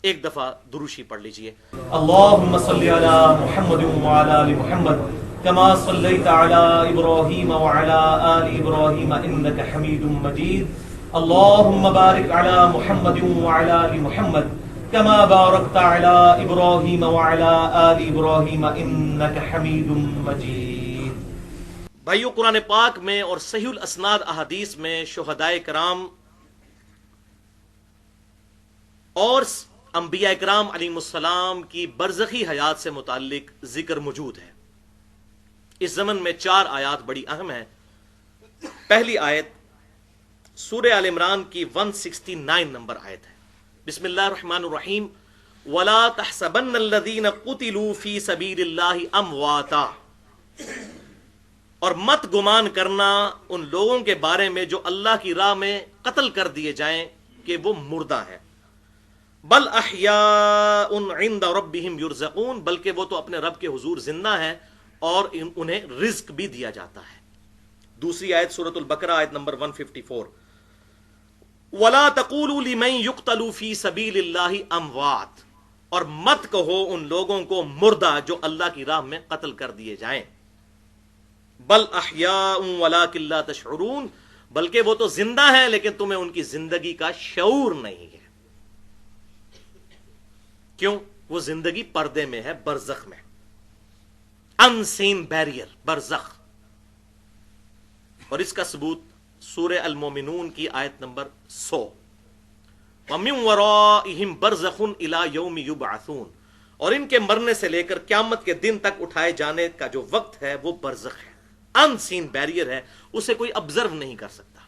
ایک دفعہ دروشی پڑھ لیجئے۔ اللہم صلی علی محمد وعلی آل محمد کما صلیت علی ابراہیم وعلی آل ابراہیم انک حمید مجید اللہم بارک علی محمد وعلی آل محمد کما بارکت علی ابراہیم وعلی آل ابراہیم انک حمید مجید۔ بھائیو، قرآن پاک میں اور صحیح الاسناد احادیث میں شہدائے کرام اور انبیاء کرام علیہم السلام کی برزخی حیات سے متعلق ذکر موجود ہے۔ اس ضمن میں 4 آیات بڑی اہم ہیں۔ پہلی آیت سورہ آل عمران کی 169 نمبر آیت ہے۔ بسم اللہ الرحمن الرحیم وَلَا تَحْسَبَنَّ الَّذِينَ قُتِلُوا فِي سَبِيلِ اللَّهِ أَمْوَاتًا، اور مت گمان کرنا ان لوگوں کے بارے میں جو اللہ کی راہ میں قتل کر دیے جائیں کہ وہ مردہ ہیں، بل احیاء عند ربهم یرزقون، بلکہ وہ تو اپنے رب کے حضور زندہ ہیں اور انہیں رزق بھی دیا جاتا ہے۔ دوسری آیت سورۃ البقرہ آیت نمبر 154 وَلَا تَقُولُوا لِمَن يُقْتَلُ فِي سَبِيلِ اللَّهِ أَمْوَاتٌ، اور مت کہو ان لوگوں کو مردہ جو اللہ کی راہ میں قتل کر دیے جائیں، بل احیاء وَلَٰكِن لَا تَشْعُرُونَ، بلکہ وہ تو زندہ ہیں لیکن تمہیں ان کی زندگی کا شعور نہیں ہے۔ کیوں؟ وہ زندگی پردے میں ہے، برزخ میں، ان سین بیریئر، برزخ۔ اور اس کا ثبوت سورہ المومنون کی آیت نمبر 100 وَمِن وَرَائِهِمْ بَرْزَخٌ إِلَى يَوْمِ يُبْعَثُونَ، اور ان کے مرنے سے لے کر قیامت کے دن تک اٹھائے جانے کا جو وقت ہے وہ برزخ ہے، ان سین بیریئر ہے، اسے کوئی آبزرو نہیں کر سکتا۔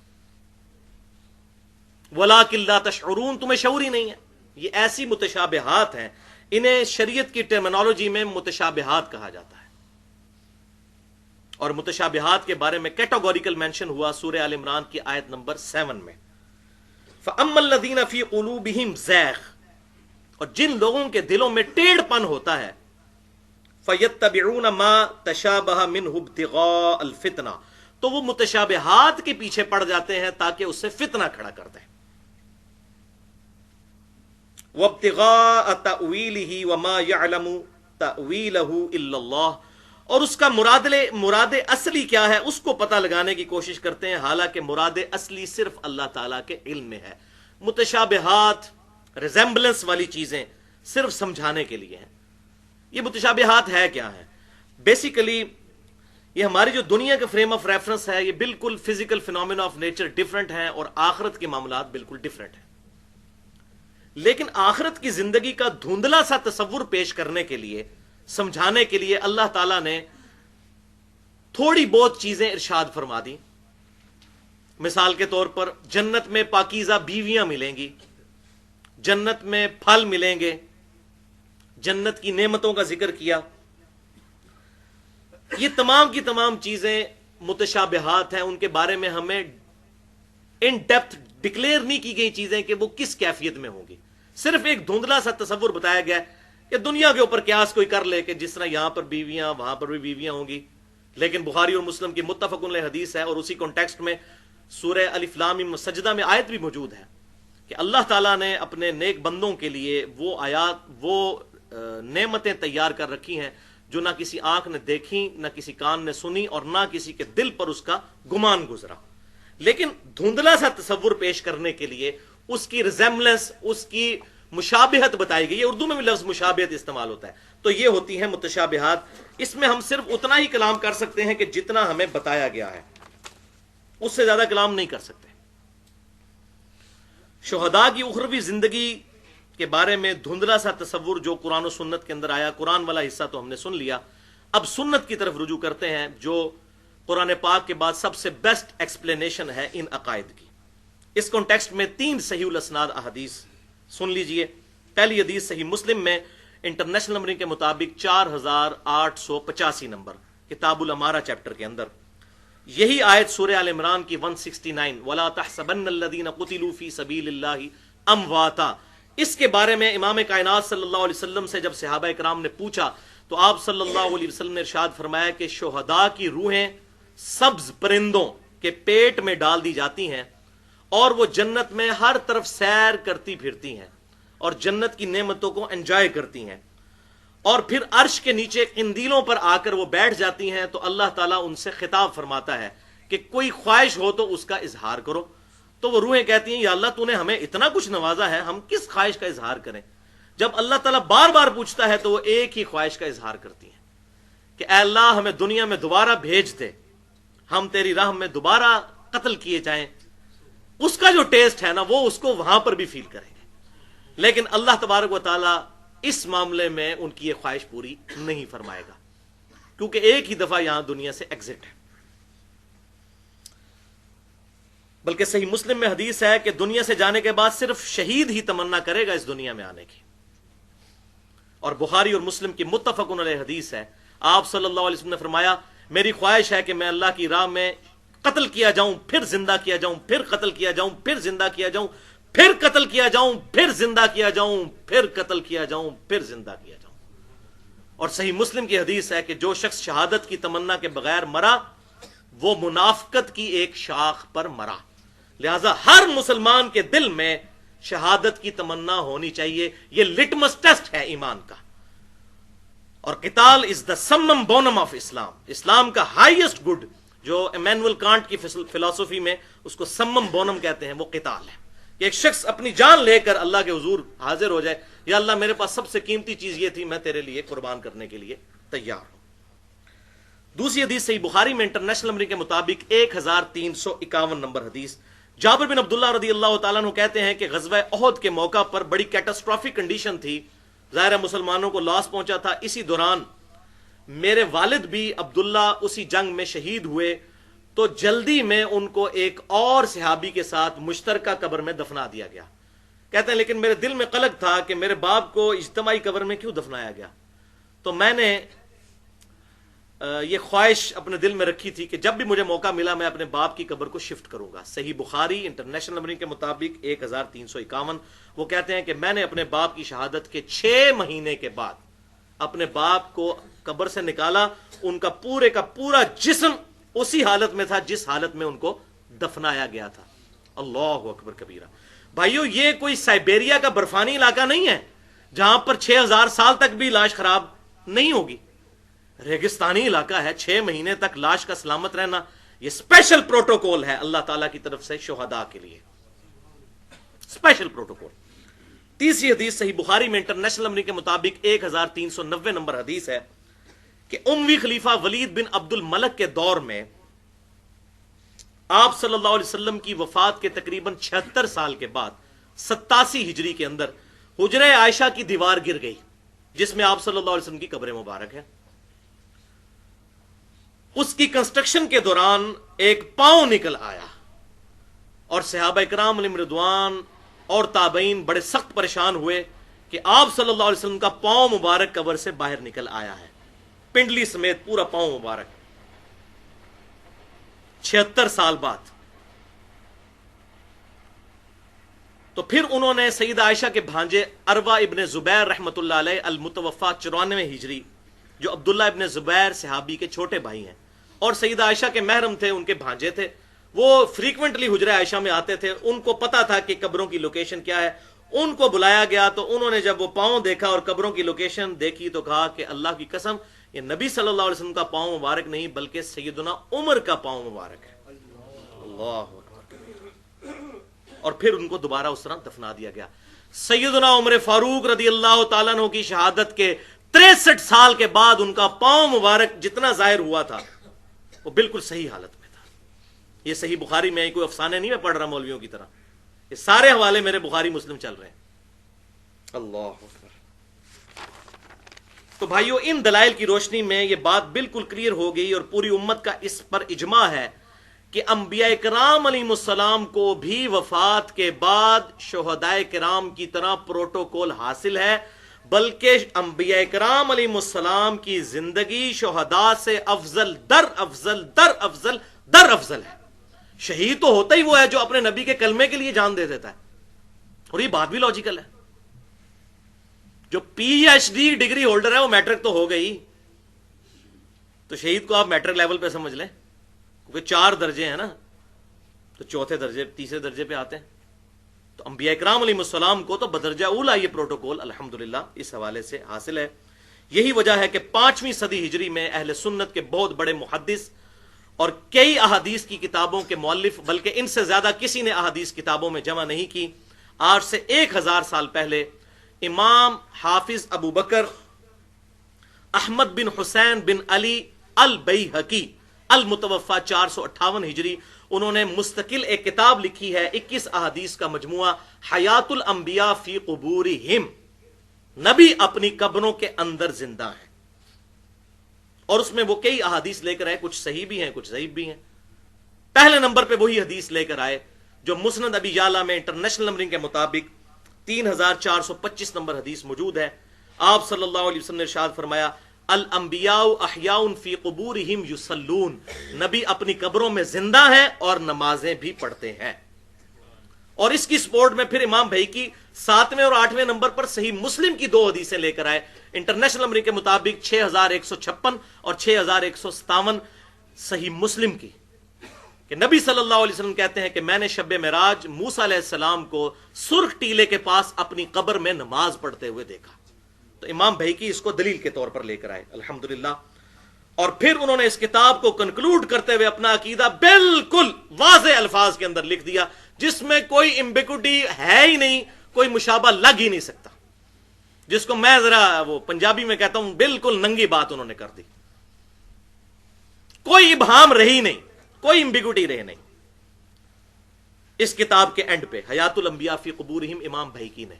وَلَٰكِن لَا تَشْعُرُونَ، تمہیں شعور ہی نہیں ہے۔ یہ ایسی متشابہات ہیں، انہیں شریعت کی ٹرمینالوجی میں متشابہات کہا جاتا ہے، اور متشابہات کے بارے میں کیٹاگوریکل مینشن ہوا سورہ آل عمران کی آیت نمبر 7 میں۔ فَأَمَّا الَّذِينَ فِي قُلُوبِهِمْ زَيْغٌ، اور جن لوگوں کے دلوں میں ٹیڑھ پن ہوتا ہے، فَيَتَّبِعُونَ مَا تَشَابَهَ مِنْهُ ابْتِغَاءَ الْفِتْنَةِ، تو وہ متشابہات کے پیچھے پڑ جاتے ہیں تاکہ اس سے فتنہ کھڑا کر دیں۔ وَابْتِغَاءَ تَأْوِيلِهِ وَمَا يَعْلَمُ تَأْوِيلَهُ إِلَّا اللَّهُ، اور اس کا مراد اصلی کیا ہے اس کو پتہ لگانے کی کوشش کرتے ہیں، حالانکہ مراد اصلی صرف اللہ تعالیٰ کے علم میں ہے۔ متشابہات، ریزمبلنس والی چیزیں صرف سمجھانے کے لیے ہیں۔ یہ متشابہات ہے کیا ہے؟ بیسیکلی یہ ہماری جو دنیا کا فریم آف ریفرنس ہے، یہ بالکل physical phenomena of nature different ہیں، اور آخرت کے معاملات بالکل ڈیفرنٹ ہیں۔ لیکن آخرت کی زندگی کا دھندلا سا تصور پیش کرنے کے لیے، سمجھانے کے لیے اللہ تعالیٰ نے تھوڑی بہت چیزیں ارشاد فرما دی۔ مثال کے طور پر جنت میں پاکیزہ بیویاں ملیں گی، جنت میں پھل ملیں گے، جنت کی نعمتوں کا ذکر کیا۔ یہ تمام کی تمام چیزیں متشابہات ہیں، ان کے بارے میں ہمیں ان ڈیپتھ ڈکلیئر نہیں کی گئی چیزیں کہ وہ کس کیفیت میں ہوں گی۔ صرف ایک دھندلا سا تصور بتایا گیا کہ دنیا کے اوپر قیاس کوئی کر لے کہ جس طرح یہاں پر بیویاں وہاں پر بھی بیویاں ہوں گی، لیکن بخاری اور مسلم کی متفق علیہ حدیث ہے، اور اسی کانٹیکسٹ میں سورہ الف لام میم سجدہ میں آیت بھی موجود ہے کہ اللہ تعالیٰ نے اپنے نیک بندوں کے لیے وہ آیات، وہ نعمتیں تیار کر رکھی ہیں جو نہ کسی آنکھ نے دیکھی، نہ کسی کان نے سنی، اور نہ کسی کے دل پر اس کا گمان گزرا۔ لیکن دھندلا سا تصور پیش کرنے کے لیے اس کی ریزمبلنس، اس کی مشابہت بتائی گئی ہے۔ اردو میں بھی لفظ مشابہت استعمال ہوتا ہے، تو یہ ہوتی ہیں متشابہات۔ اس میں ہم صرف اتنا ہی کلام کر سکتے ہیں کہ جتنا ہمیں بتایا گیا ہے، اس سے زیادہ کلام نہیں کر سکتے۔ شہداء کی اخروی زندگی کے بارے میں دھندلا سا تصور جو قرآن و سنت کے اندر آیا، قرآن والا حصہ تو ہم نے سن لیا، اب سنت کی طرف رجوع کرتے ہیں جو قرآن پاک کے بعد سب سے بیسٹ ایکسپلینیشن ہے ان عقائد کی۔ اس کانٹیکسٹ میں 3 صحیح الاسناد احادیث سن لیجئے۔ پہلی حدیث صحیح مسلم میں انٹرنیشنل نمبرنگ کے مطابق 4885 نمبر، کتاب الامارہ چیپٹر کے اندر یہی آیت سورہ آل عمران کی 169 وَلَا تَحْسَبَنَّ الَّذِينَ قُتِلُوا فِي سَبِيلِ اللَّهِ أَمْوَاتًا، اس کے بارے میں امام کائنات صلی اللہ علیہ وسلم سے جب صحابہ کرام نے پوچھا تو آپ صلی اللہ علیہ وسلم نے ارشاد فرمایا کہ شہداء کی روحیں سبز پرندوں کے پیٹ میں ڈال دی جاتی ہیں اور وہ جنت میں ہر طرف سیر کرتی پھرتی ہیں اور جنت کی نعمتوں کو انجوائے کرتی ہیں، اور پھر عرش کے نیچے قندیلوں پر آ کر وہ بیٹھ جاتی ہیں، تو اللہ تعالیٰ ان سے خطاب فرماتا ہے کہ کوئی خواہش ہو تو اس کا اظہار کرو. تو وہ روحیں کہتی ہیں یا اللہ تو نے ہمیں اتنا کچھ نوازا ہے، ہم کس خواہش کا اظہار کریں؟ جب اللہ تعالیٰ بار بار پوچھتا ہے تو وہ ایک ہی خواہش کا اظہار کرتی ہیں کہ اے اللہ ہمیں دنیا میں دوبارہ بھیج دے، ہم تیری راہ میں دوبارہ قتل کیے جائیں. اس کا جو ٹیسٹ ہے نا وہ اس کو وہاں پر بھی فیل کریں گے. لیکن اللہ تبارک و تعالیٰ اس معاملے میں ان کی یہ خواہش پوری نہیں فرمائے گا، کیونکہ ایک ہی دفعہ یہاں دنیا سے ایگزٹ ہے. بلکہ صحیح مسلم میں حدیث ہے کہ دنیا سے جانے کے بعد صرف شہید ہی تمنا کرے گا اس دنیا میں آنے کی. اور بخاری اور مسلم کی متفق علیہ حدیث ہے، آپ صلی اللہ علیہ وسلم نے فرمایا میری خواہش ہے کہ میں اللہ کی راہ میں قتل کیا جاؤں، پھر زندہ کیا جاؤں، پھر قتل کیا جاؤں، پھر زندہ کیا جاؤں، پھر قتل کیا جاؤں، پھر زندہ کیا جاؤں، پھر قتل کیا جاؤں، پھر زندہ کیا جاؤں. اور صحیح مسلم کی حدیث ہے کہ جو شخص شہادت کی تمنا کے بغیر مرا وہ منافقت کی ایک شاخ پر مرا. لہذا ہر مسلمان کے دل میں شہادت کی تمنا ہونی چاہیے. یہ لٹمس ٹیسٹ ہے ایمان کا. اور قتال از دا سمم بونم آف اسلام. اسلام کا ہائیسٹ گڈ جو ایمینول کانٹ کی فلسفی میں اس کو سمم بونم کہتے ہیں، وہ قتال ہے کہ ایک شخص اپنی جان لے کر اللہ کے حضور حاضر ہو جائے، یا اللہ میرے پاس سب سے قیمتی چیز یہ تھی، میں تیرے لیے قربان کرنے کے لیے تیار ہوں. دوسری حدیث صحیح بخاری میں انٹرنیشنل نمبر کے مطابق 1351 نمبر حدیث، جابر بن عبداللہ رضی اللہ تعالیٰ عنہ کہتے ہیں کہ غزوہ احد کے موقع پر بڑی کیٹاسٹرافک کنڈیشن تھی، ظاہر ہے مسلمانوں کو لاس پہنچا تھا. اسی دوران میرے والد بھی عبداللہ اسی جنگ میں شہید ہوئے، تو جلدی میں ان کو ایک اور صحابی کے ساتھ مشترکہ قبر میں دفنا دیا گیا. کہتے ہیں لیکن میرے دل میں قلق تھا کہ میرے باپ کو اجتماعی قبر میں کیوں دفنایا گیا، تو میں نے یہ خواہش اپنے دل میں رکھی تھی کہ جب بھی مجھے موقع ملا میں اپنے باپ کی قبر کو شفٹ کروں گا. صحیح بخاری انٹرنیشنل نمبر کے مطابق 1351. وہ کہتے ہیں کہ میں نے اپنے باپ کی شہادت کے 6 مہینے کے بعد اپنے باپ کو قبر سے نکالا. ان کا پورے کا پورا جسم اسی حالت میں تھا جس حالت میں ان کو دفنایا گیا تھا. اللہ اکبر کبیرہ. بھائیو یہ کوئی سائبیریا کا برفانی علاقہ نہیں ہے جہاں پر 6000 سال تک بھی لاش خراب نہیں ہوگی. ریگستانی علاقہ ہے، 6 مہینے تک لاش کا سلامت رہنا یہ اسپیشل پروٹوکول ہے اللہ تعالیٰ کی طرف سے شہداء کے لیے، اسپیشل پروٹوکول. تیسری حدیث صحیح بخاری میں انٹرنیشنل نمبر کے مطابق 1390 نمبر حدیث ہے کہ اموی خلیفہ ولید بن عبد الملک کے دور میں آپ صلی اللہ علیہ وسلم کی وفات کے تقریباً 76 سال کے بعد 87 ہجری کے اندر حجرہ عائشہ کی دیوار گر گئی جس میں آپ صلی اللہ علیہ وسلم کی قبر مبارک ہے. اس کی کنسٹرکشن کے دوران ایک پاؤں نکل آیا اور صحابہ اکرام علیہم رضوان اور تابعین بڑے سخت پریشان ہوئے کہ آپ صلی اللہ علیہ وسلم کا پاؤں مبارک قبر سے باہر نکل آیا ہے، پنڈلی سمیت پورا پاؤں مبارک 76 سال بعد. تو پھر انہوں نے سیدہ عائشہ کے بھانجے عروہ ابن زبیر رحمۃ اللہ علیہ المتوفا 94 ہجری، جو عبداللہ ابن زبیر صحابی کے چھوٹے بھائی ہیں اور سیدہ عائشہ کے محرم تھے، ان کے بھانجے تھے، وہ فریکوینٹلی حجرہ عائشہ میں آتے تھے، ان کو پتا تھا کہ قبروں کی لوکیشن کیا ہے. ان کو بلایا گیا تو انہوں نے جب وہ پاؤں دیکھا اور قبروں کی لوکیشن دیکھی تو کہا کہ اللہ کی قسم یہ نبی صلی اللہ علیہ وسلم کا پاؤں مبارک نہیں بلکہ سیدنا عمر کا پاؤں مبارک ہے. اللہ اکبر. اور پھر ان کو دوبارہ اس طرح دفنا دیا گیا. سیدنا عمر فاروق رضی اللہ تعالیٰ عنہ کی شہادت کے 63 سال کے بعد ان کا پاؤں مبارک جتنا ظاہر ہوا تھا وہ بالکل صحیح حالت میں تھا. یہ صحیح بخاری میں کوئی افسانے نہیں میں پڑھ رہا مولویوں کی طرح، یہ سارے حوالے میرے بخاری مسلم چل رہے ہیں. اللہ اکبر. تو بھائیو ان دلائل کی روشنی میں یہ بات بالکل کلیئر ہو گئی اور پوری امت کا اس پر اجماع ہے کہ انبیاء کرام علیہم السلام کو بھی وفات کے بعد شہداء کرام کی طرح پروٹوکول حاصل ہے، بلکہ انبیاء کرام علیہم السلام کی زندگی شہداء سے افضل در افضل در افضل در افضل ہے. شہید تو ہوتا ہی وہ ہے جو اپنے نبی کے کلمے کے لیے جان دے دیتا ہے، اور یہ بات بھی لاجیکل ہے. جو P H D degree holder ہے وہ میٹرک تو ہو گئی، تو شہید کو آپ میٹرک لیول پہ سمجھ لیں، کیونکہ 4 درجے ہیں نا، تو چوتھے درجے تیسرے درجے پہ آتے ہیں. تو انبیاء کرام علیہ السلام کو تو بدرجہ اولا یہ پروٹوکول الحمدللہ اس حوالے سے حاصل ہے. یہی وجہ ہے کہ 5ویں صدی ہجری میں اہل سنت کے بہت بڑے محدث اور کئی احادیث کی کتابوں کے مؤلف، بلکہ ان سے زیادہ کسی نے احادیث کتابوں میں جمع نہیں کی، آج سے 1000 سال پہلے امام حافظ ابو بکر احمد بن حسین بن علی البیہقی المتوفا 458 ہجری، انہوں نے مستقل ایک کتاب لکھی ہے 21 احادیث کا مجموعہ حیات الانبیاء فی قبورہم، نبی اپنی قبروں کے اندر زندہ ہیں. اور اس میں وہ کئی احادیث لے کر آئے، کچھ صحیح بھی ہیں کچھ ضعیف بھی ہیں. پہلے نمبر پہ وہی حدیث لے کر آئے جو مسند ابی یعلا میں انٹرنیشنل نمبرنگ کے مطابق 3425 نمبر حدیث موجود ہے. آپ صلی اللہ علیہ وسلم نے ارشاد فرمایا الانبیاء احیاء فی قبورہم یصلون، نبی اپنی قبروں میں زندہ ہیں اور نمازیں بھی پڑھتے ہیں. اور اس کی سپورٹ میں پھر امام بھیقی 7ویں اور 8ویں نمبر پر صحیح مسلم کی 2 حدیثیں لے کر آئے انٹرنیشنل نمبر کے مطابق 6156 اور 6157 صحیح مسلم کی، کہ نبی صلی اللہ علیہ وسلم کہتے ہیں کہ میں نے شب معراج موسیٰ علیہ السلام کو سرخ ٹیلے کے پاس اپنی قبر میں نماز پڑھتے ہوئے دیکھا. تو امام بھیقی اس کو دلیل کے طور پر لے کر آئے الحمدللہ. اور پھر انہوں نے اس کتاب کو کنکلوڈ کرتے ہوئے اپنا عقیدہ بالکل واضح الفاظ کے اندر لکھ دیا، جس میں کوئی ایمبیگوٹی ہے ہی نہیں، کوئی مشابہ لگ ہی نہیں سکتا، جس کو میں ذرا وہ پنجابی میں کہتا ہوں بالکل ننگی بات انہوں نے کر دی. کوئی ابہام رہی نہیں، کوئی ایمبیگوٹی رہی نہیں. اس کتاب کے اینڈ پہ حیات الانبیاء فی قبورہم امام بھیقی نے،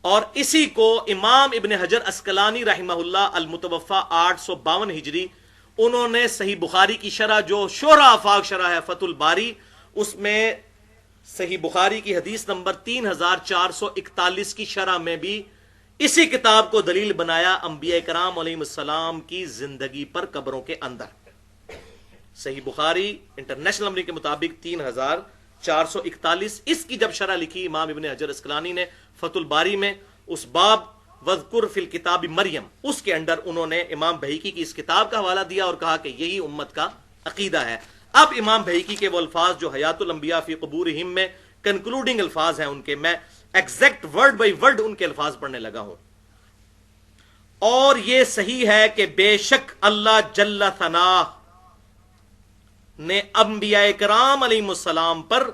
اور اسی کو امام ابن حجر اسقلانی رحمہ اللہ المتوفا 852 ہجری، انہوں نے صحیح بخاری کی شرح جو شہرہ آفاق شرح ہے فتح الباری، اس میں صحیح بخاری کی حدیث نمبر 3441 کی شرح میں بھی اسی کتاب کو دلیل بنایا انبیاء کرام علیہ السلام کی زندگی پر قبروں کے اندر. صحیح بخاری انٹرنیشنل نمبر کے مطابق 3441. اس کی جب شرح لکھی امام ابن حجر اسقلانی نے فتح الباری میں، اس باب وذکر فی الکتاب مریم، اس کے اندر انہوں نے امام بھیقی کی اس کتاب کا حوالہ دیا اور کہا کہ یہی امت کا عقیدہ ہے. اب امام بھیقی کے وہ الفاظ جو حیات الانبیاء فی قبورہم میں کنکلوڈنگ الفاظ ہیں ان کے، میں ایگزیکٹ ورڈ بائی ورڈ ان کے الفاظ پڑھنے لگا ہوں. اور یہ صحیح ہے کہ بے شک اللہ جل ثناہ نے انبیاء کرام علیہ السلام پر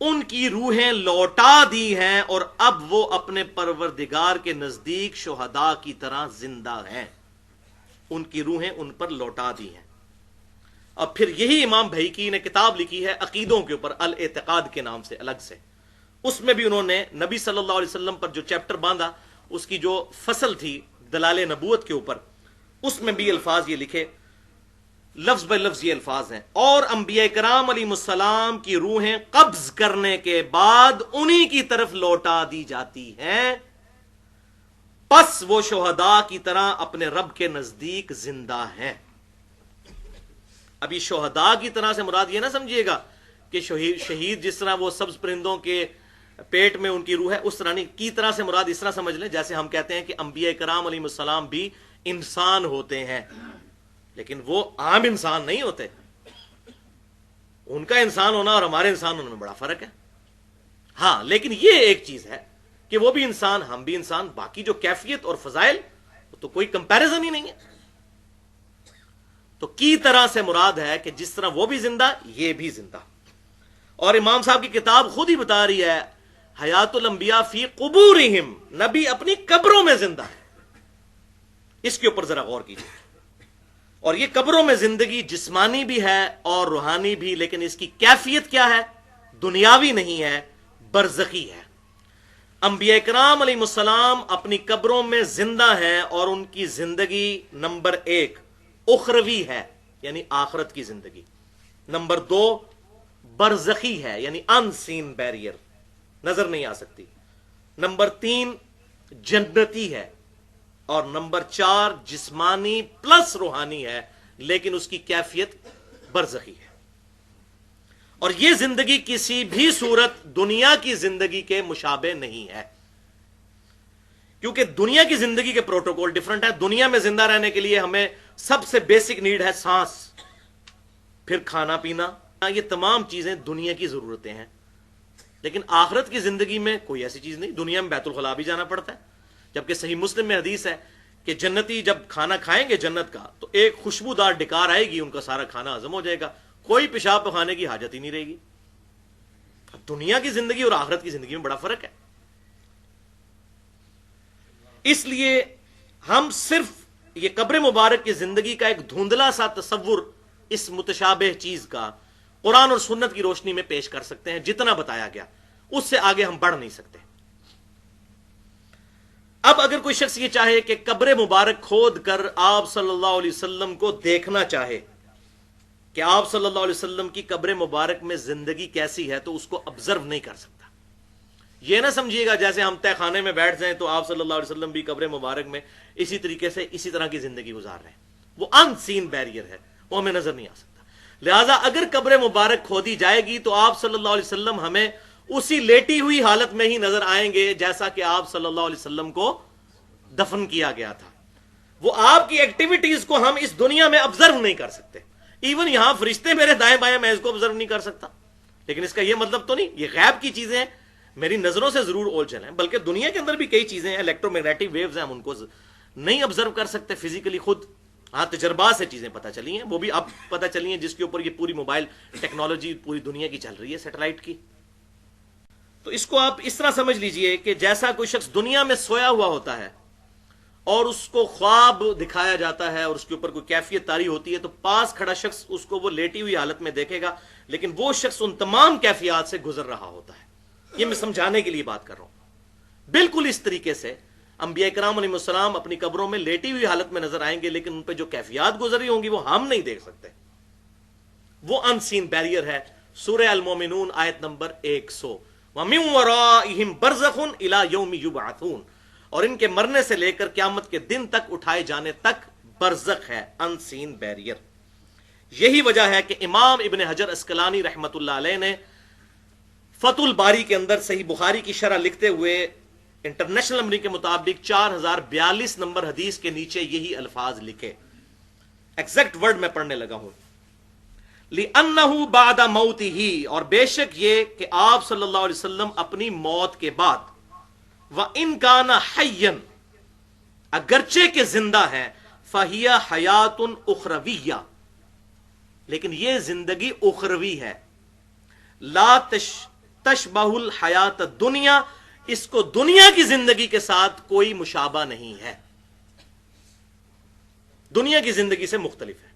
ان کی روحیں لوٹا دی ہیں، اور اب وہ اپنے پروردگار کے نزدیک شہداء کی طرح زندہ ہیں. ان کی روحیں ان پر لوٹا دی ہیں. اب پھر یہی امام بھیقی نے کتاب لکھی ہے عقیدوں کے اوپر الاعتقاد کے نام سے الگ سے، اس میں بھی انہوں نے نبی صلی اللہ علیہ وسلم پر جو چیپٹر باندھا، اس کی جو فصل تھی دلال نبوت کے اوپر، اس میں بھی الفاظ یہ لکھے، لفظ بے لفظ یہ الفاظ ہیں، اور انبیاء کرام علیہ السلام کی روحیں قبض کرنے کے بعد انہی کی طرف لوٹا دی جاتی ہیں، پس وہ شہداء کی طرح اپنے رب کے نزدیک زندہ ہیں. ابھی شہداء کی طرح سے مراد یہ نہ سمجھیے گا کہ شہید جس طرح وہ سبز پرندوں کے پیٹ میں ان کی روح ہے اس طرح نہیں، کی طرح سے مراد اس طرح سمجھ لیں جیسے ہم کہتے ہیں کہ انبیاء کرام علیہ السلام بھی انسان ہوتے ہیں، لیکن وہ عام انسان نہیں ہوتے. ان کا انسان ہونا اور ہمارے انسان ہونے میں بڑا فرق ہے. ہاں لیکن یہ ایک چیز ہے کہ وہ بھی انسان ہم بھی انسان، باقی جو کیفیت اور فضائل تو کوئی کمپیریزن ہی نہیں ہے. تو کی طرح سے مراد ہے کہ جس طرح وہ بھی زندہ یہ بھی زندہ. اور امام صاحب کی کتاب خود ہی بتا رہی ہے حیات الانبیاء فی قبورہم، نبی اپنی قبروں میں زندہ ہے. اس کے اوپر ذرا غور کیجیے. اور یہ قبروں میں زندگی جسمانی بھی ہے اور روحانی بھی، لیکن اس کی کیفیت کیا ہے؟ دنیاوی نہیں ہے، برزخی ہے. انبیاء کرام علیہ السلام اپنی قبروں میں زندہ ہیں، اور ان کی زندگی نمبر 1 اخروی ہے یعنی آخرت کی زندگی، نمبر 2 برزخی ہے یعنی ان سین بیریئر، نظر نہیں آ سکتی، نمبر 3 جنتی ہے، اور نمبر 4 جسمانی پلس روحانی ہے، لیکن اس کی کیفیت برزخی ہے. اور یہ زندگی کسی بھی صورت دنیا کی زندگی کے مشابہ نہیں ہے، کیونکہ دنیا کی زندگی کے پروٹوکول ڈیفرنٹ ہے. دنیا میں زندہ رہنے کے لیے ہمیں سب سے بیسک نیڈ ہے سانس، پھر کھانا پینا، یہ تمام چیزیں دنیا کی ضرورتیں ہیں. لیکن آخرت کی زندگی میں کوئی ایسی چیز نہیں. دنیا میں بیت الخلاء بھی جانا پڑتا ہے. جبکہ صحیح مسلم میں حدیث ہے کہ جنتی جب کھانا کھائیں گے جنت کا تو ایک خوشبودار ڈکار آئے گی, ان کا سارا کھانا ہضم ہو جائے گا, کوئی پیشاب پخانے کی حاجت ہی نہیں رہے گی. دنیا کی زندگی اور آخرت کی زندگی میں بڑا فرق ہے. اس لیے ہم صرف یہ قبر مبارک کی زندگی کا ایک دھندلا سا تصور اس متشابہ چیز کا قرآن اور سنت کی روشنی میں پیش کر سکتے ہیں. جتنا بتایا گیا اس سے آگے ہم بڑھ نہیں سکتے. اب اگر کوئی شخص یہ چاہے کہ قبر مبارک کھود کر آپ صلی اللہ علیہ وسلم کو دیکھنا چاہے کہ آپ صلی اللہ علیہ وسلم کی قبر مبارک میں زندگی کیسی ہے, تو اس کو آبزرو نہیں کر سکتا. یہ نہ سمجھیے گا جیسے ہم تہ خانے میں بیٹھ جائیں تو آپ صلی اللہ علیہ وسلم بھی قبر مبارک میں اسی طریقے سے اسی طرح کی زندگی گزار رہے ہیں. وہ ان سین بیریئر ہے, وہ ہمیں نظر نہیں آ سکتا. لہذا اگر قبر مبارک کھودی جائے گی تو آپ صلی اللہ علیہ وسلم ہمیں اسی لیٹی ہوئی حالت میں ہی نظر آئیں گے جیسا کہ آپ صلی اللہ علیہ وسلم کو دفن کیا گیا تھا. وہ آپ کی ایکٹیویٹیز کو ہم اس دنیا میں آبزرو نہیں کر سکتے. ایون یہاں فرشتے میرے دائیں بائیں میں اس کو آبزرو نہیں کر سکتا, لیکن اس کا یہ مطلب تو نہیں یہ غیب کی چیزیں ہیں, میری نظروں سے ضرور اولجھل ہیں. بلکہ دنیا کے اندر بھی کئی چیزیں ہیں, الیکٹرو میگنیٹک ویوز ہیں, ہم ان کو نہیں آبزرو کر سکتے فزیکلی خود. ہاں تجربات سے چیزیں پتہ چلی ہیں, وہ بھی اب پتہ چلی ہیں جس کے اوپر یہ پوری موبائل ٹیکنالوجی پوری دنیا کی چل رہی ہے, سیٹلائٹ کی. تو اس کو آپ اس طرح سمجھ لیجئے کہ جیسا کوئی شخص دنیا میں سویا ہوا ہوتا ہے اور اس کو خواب دکھایا جاتا ہے اور اس کے اوپر کوئی کیفیت طاری ہوتی ہے, تو پاس کھڑا شخص اس کو وہ لیٹی ہوئی حالت میں دیکھے گا, لیکن وہ شخص ان تمام کیفیات سے گزر رہا ہوتا ہے. یہ میں سمجھانے کے لیے بات کر رہا ہوں. بالکل اس طریقے سے انبیاء کرام علیہ السلام اپنی قبروں میں لیٹی ہوئی حالت میں نظر آئیں گے, لیکن ان پہ جو کیفیات گزری ہوں گی وہ ہم نہیں دیکھ سکتے. وہ ان سین بیریئر ہے. سورہ المومنون آیت نمبر 100, وَمِن وَرَائِهِمْ بَرْزَخٌ إِلَى يَوْمِ يُبْعَثُونَ, اور ان کے مرنے سے لے کر قیامت کے دن تک اٹھائے جانے تک برزخ ہے, ان سین بیریئر. یہی وجہ ہے کہ امام ابن حجر اسقلانی رحمت اللہ علیہ نے فتح الباری کے اندر صحیح بخاری کی شرح لکھتے ہوئے انٹرنیشنل نمبر کے مطابق 4042 نمبر حدیث کے نیچے یہی الفاظ لکھے. ایگزیکٹ ورڈ میں پڑھنے لگا ہوں. لِأَنَّهُ بَعْدَ مَوْتِهِ, اور بے شک یہ کہ آپ صلی اللہ علیہ وسلم اپنی موت کے بعد, وَإِن كَانَ حَيًّا, اگرچہ کہ زندہ ہے, فَهِيَ حَيَاتٌ أُخْرَوِيَّةٌ, لیکن یہ زندگی اخروی ہے. لا تشبہ الحیات الدنیا, اس کو دنیا کی زندگی کے ساتھ کوئی مشابہ نہیں ہے, دنیا کی زندگی سے مختلف ہے.